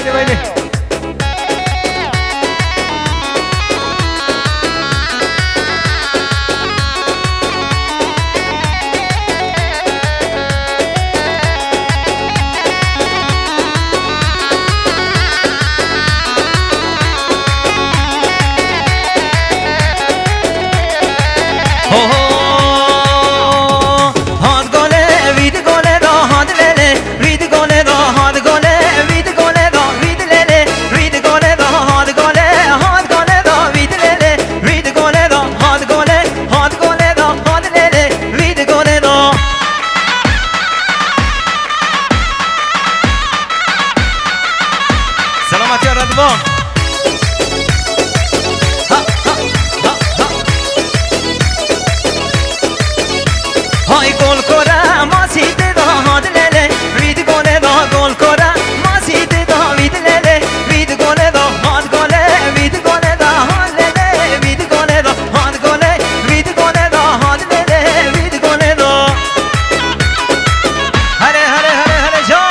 بله بله. سلامتی ردوان های گل کره ما سیده دا هاد لیله وید گله دا گل کره ما سیده دا وید لیله وید گله دا هاد گله وید گله دا هاد لیله وید گله دا هاد گله وید گله دا هاد لیله وید گله دا هره هره هره هره جان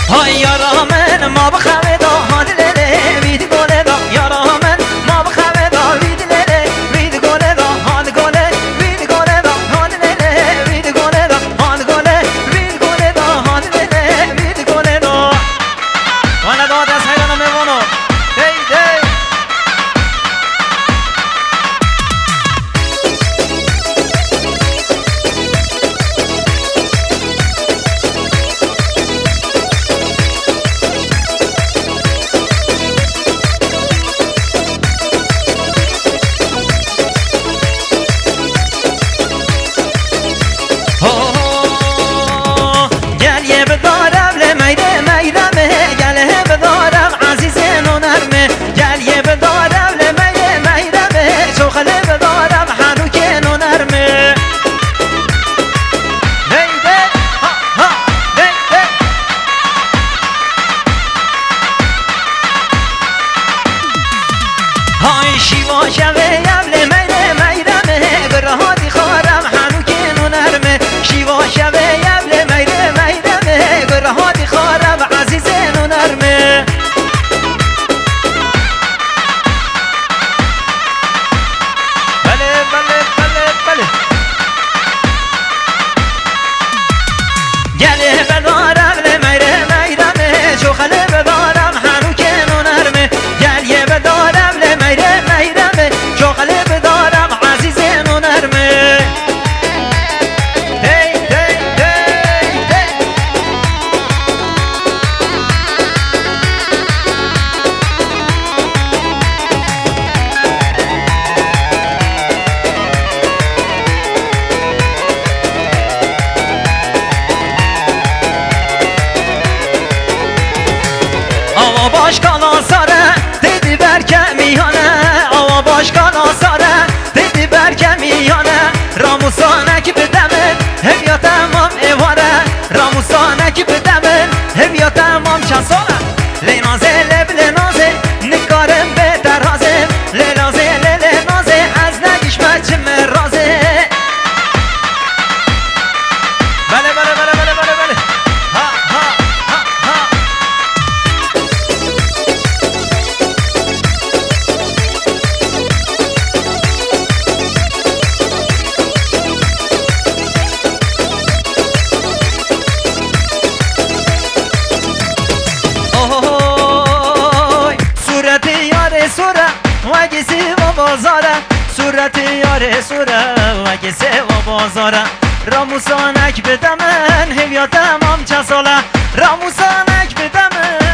های یارا من ما بخواه دا هاد لیله وید گله دا یارا من ما بخواه دا وید لیله وید گله دا هاد گله وید گله دا هاد لیله وید گله دا هاد گله وید گله دا هاد لیله وید گله دا وانا داد از حیران میوانو دی دی شیوا شوه یبل میره میرمه گرهاتی خارم هنو که نو نرمه شیوا شوه یبل میره میرمه گرهاتی خارم عزیز نو نرمه بله بله بله بله گله بدارم میره میرمه شوخله بدارم هنو که نو نرمه گلیه بدارم میره میرمه شوخله بدارم عزیز نو نرمه دی دی دی دی آوا باش کالا ساره دیدی برکه میانه آوا باش کالا ساره دیدی برکه میانه راموسانه که بدمه هم یا تمام ایواره راموسانه که بدمه هم یا تمام چند ساله لینازه لب لینازه نکارم به درازه لینازه لینازه از نگیش بچه مرازه بله بله بله بله بله بله ها ها ها ها صورت یار سوره و گسی و بازاره صورت یار سوره و گسی و بازاره راموسانک بدمن هویا تمام چه ساله راموسانک بدمن